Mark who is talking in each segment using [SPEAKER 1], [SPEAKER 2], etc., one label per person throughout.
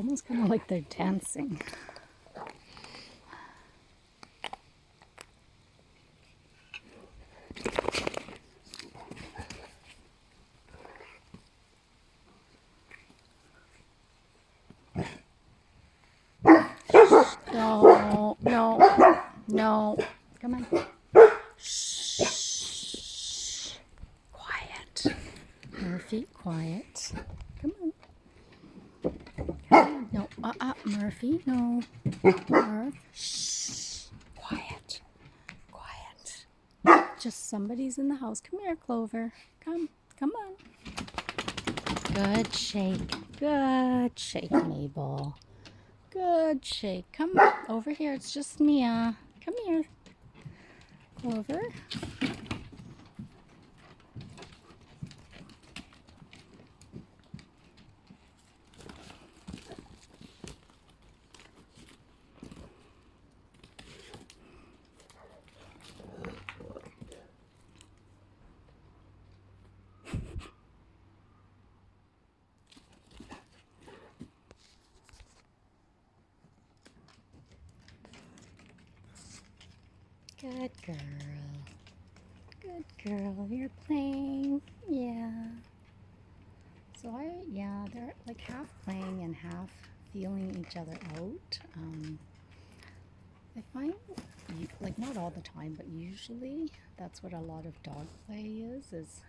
[SPEAKER 1] almost kind of like they're dancing. No, no, no. Come on. Shh. Quiet. Murphy, quiet. Come on. No, Murphy, no. Murph, shh. Quiet. Quiet. Just somebody's in the house. Come here, Clover. Come on. Good shake. Good shake, Mabel. Good shake. Come over here. It's just Mia. Come here, Clover. Good girl. Good girl. You're playing. Yeah. So they're like half playing and half feeling each other out. I find, like, not all the time, but usually that's what a lot of dog play is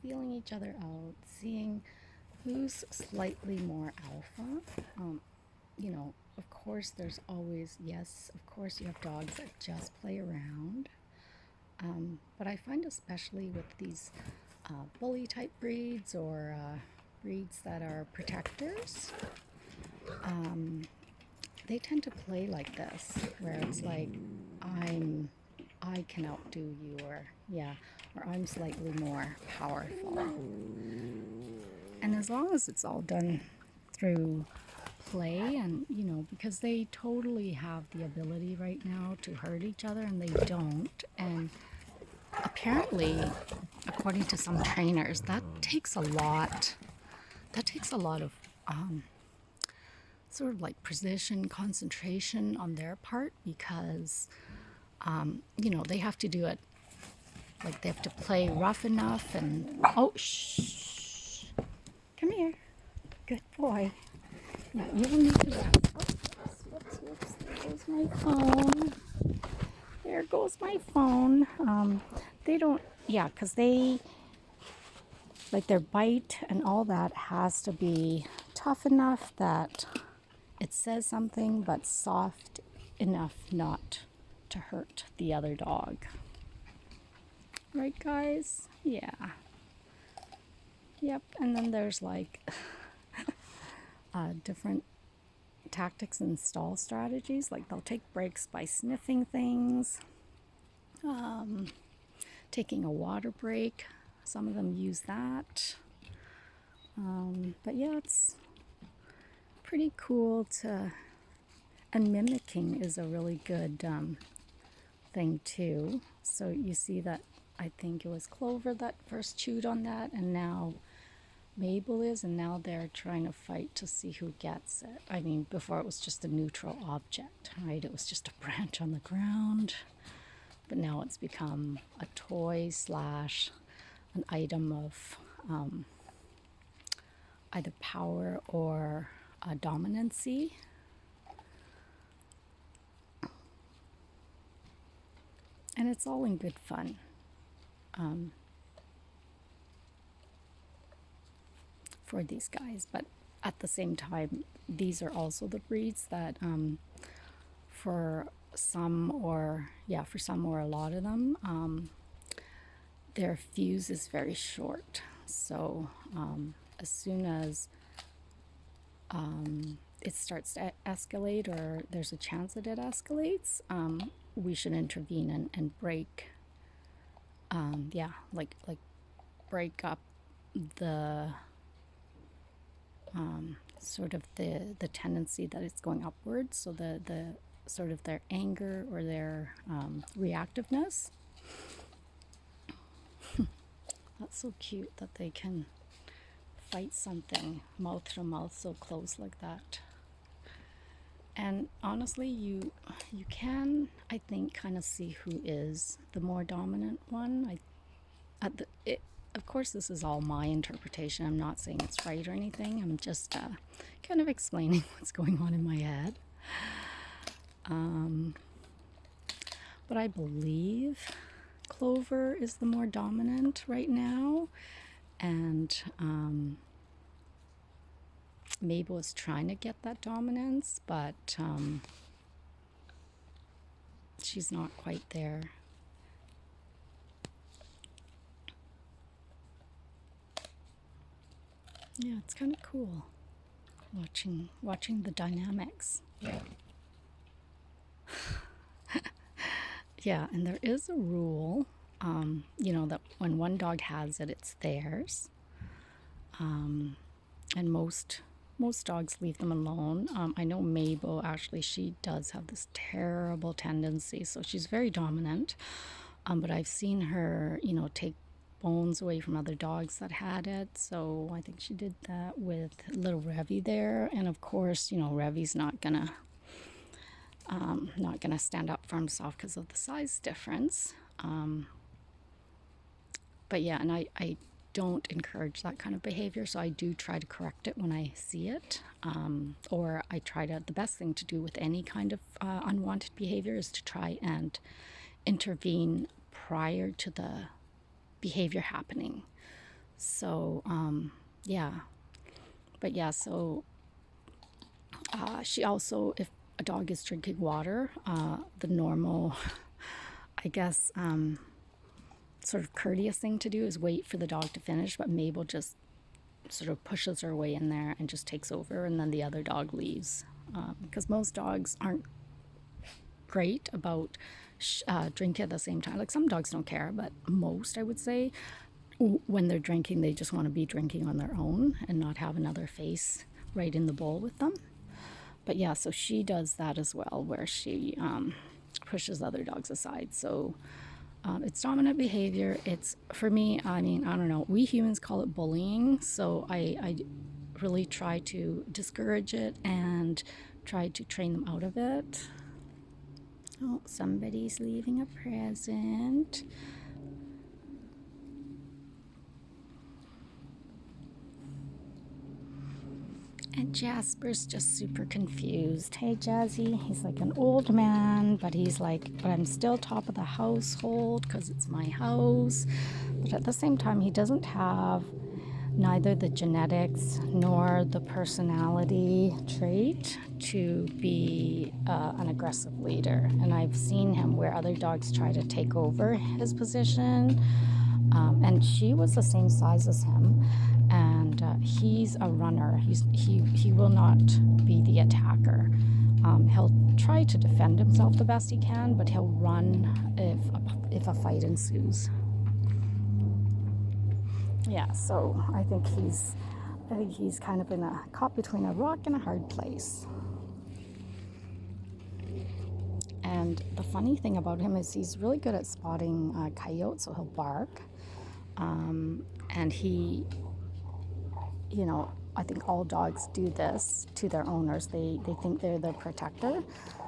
[SPEAKER 1] feeling each other out, seeing who's slightly more alpha. Of course, there's always, yes, of course you have dogs that just play around. But I find especially with these bully type breeds or breeds that are protectors, they tend to play like this, where it's like, I can outdo you, or I'm slightly more powerful. And as long as it's all done through play, and because they totally have the ability right now to hurt each other, and they don't. And apparently, according to some trainers, that takes a lot of sort of like precision, concentration on their part, because they have to do it, like they have to play rough enough. And shh, come here, good boy. No, you don't need to run. Whoops, there goes my phone. There goes my phone. They don't, because they, like, their bite and all that has to be tough enough that it says something, but soft enough not to hurt the other dog. Right, guys? Yeah. Yep, and then there's like different tactics and stall strategies. Like, they'll take breaks by sniffing things, taking a water break. Some of them use that. But yeah, it's pretty cool and mimicking is a really good thing too. So you see that, I think it was Clover that first chewed on that, and now Mabel is, and now they're trying to fight to see who gets it. I mean, before it was just a neutral object, right? It was just a branch on the ground. But now it's become a toy / an item of either power or dominancy. And it's all in good fun. For these guys, but at the same time, these are also the breeds that for some or a lot of them, their fuse is very short. So as soon as it starts to escalate, or there's a chance that it escalates, we should intervene and break break up the sort of the tendency that it's going upwards, so the sort of their anger or their reactiveness. That's so cute that they can fight something mouth to mouth so close like that. And honestly, you can, I think, kind of see who is the more dominant one. Of course, this is all my interpretation. I'm not saying it's right or anything. I'm just kind of explaining what's going on in my head. But I believe Clover is the more dominant right now, and Mabel is trying to get that dominance, but she's not quite there. Yeah, it's kind of cool watching the dynamics. Yeah, and there is a rule, that when one dog has it, it's theirs. And most dogs leave them alone. I know Mabel, actually, she does have this terrible tendency, so she's very dominant. But I've seen her, take bones away from other dogs that had it. So I think she did that with little Revy there. And of course, Revy's not gonna stand up for himself because of the size difference. But yeah, and I don't encourage that kind of behavior, so I do try to correct it when I see it. Or I try to, the best thing to do with any kind of unwanted behavior is to try and intervene prior to the behavior happening. So, yeah. But yeah, so she also, if a dog is drinking water, the normal, I guess, sort of courteous thing to do is wait for the dog to finish, but Mabel just sort of pushes her way in there and just takes over, and then the other dog leaves. Because most dogs aren't great about drinking at the same time. Like some dogs don't care, but most, I would say, when they're drinking, they just want to be drinking on their own and not have another face right in the bowl with them. But yeah, so she does that as well, where she pushes other dogs aside. So it's dominant behavior. It's, for me, I mean, I don't know. We humans call it bullying. So I really try to discourage it and try to train them out of it. Oh, somebody's leaving a present. And Jasper's just super confused. Hey, Jazzy. He's like an old man, but he's like, but I'm still top of the household because it's my house. But at the same time, he doesn't have neither the genetics nor the personality trait to be an aggressive leader. And I've seen him where other dogs try to take over his position. And she was the same size as him, and he's a runner. He will not be the attacker. He'll try to defend himself the best he can, but he'll run if a fight ensues. Yeah, so I think he's kind of caught between a rock and a hard place. And the funny thing about him is he's really good at spotting coyotes, so he'll bark. And I think all dogs do this to their owners. They think they're the protector.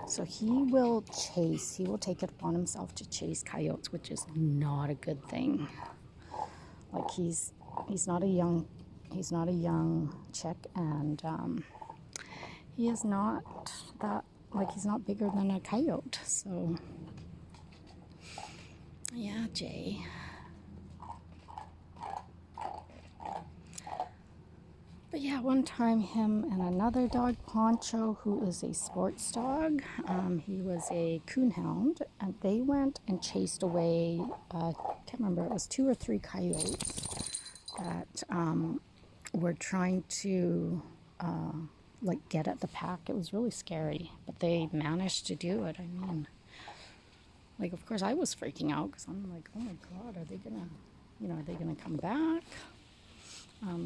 [SPEAKER 1] So he will take it upon himself to chase coyotes, which is not a good thing. Like he's not a young chick, and he is not that, like, he's not bigger than a coyote. So yeah, Jay. But yeah, one time him and another dog, Poncho, who is a sports dog, he was a coonhound, and they went and chased away, I can't remember, it was 2 or 3 coyotes that were trying to get at the pack. It was really scary, but they managed to do it. I mean, like, of course I was freaking out because I'm like, oh my God, are they gonna come back?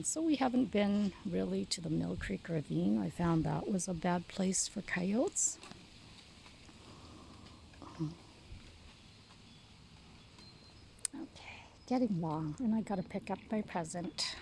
[SPEAKER 1] So we haven't been really to the Mill Creek Ravine. I found that was a bad place for coyotes. Okay, getting long, and I gotta pick up my present.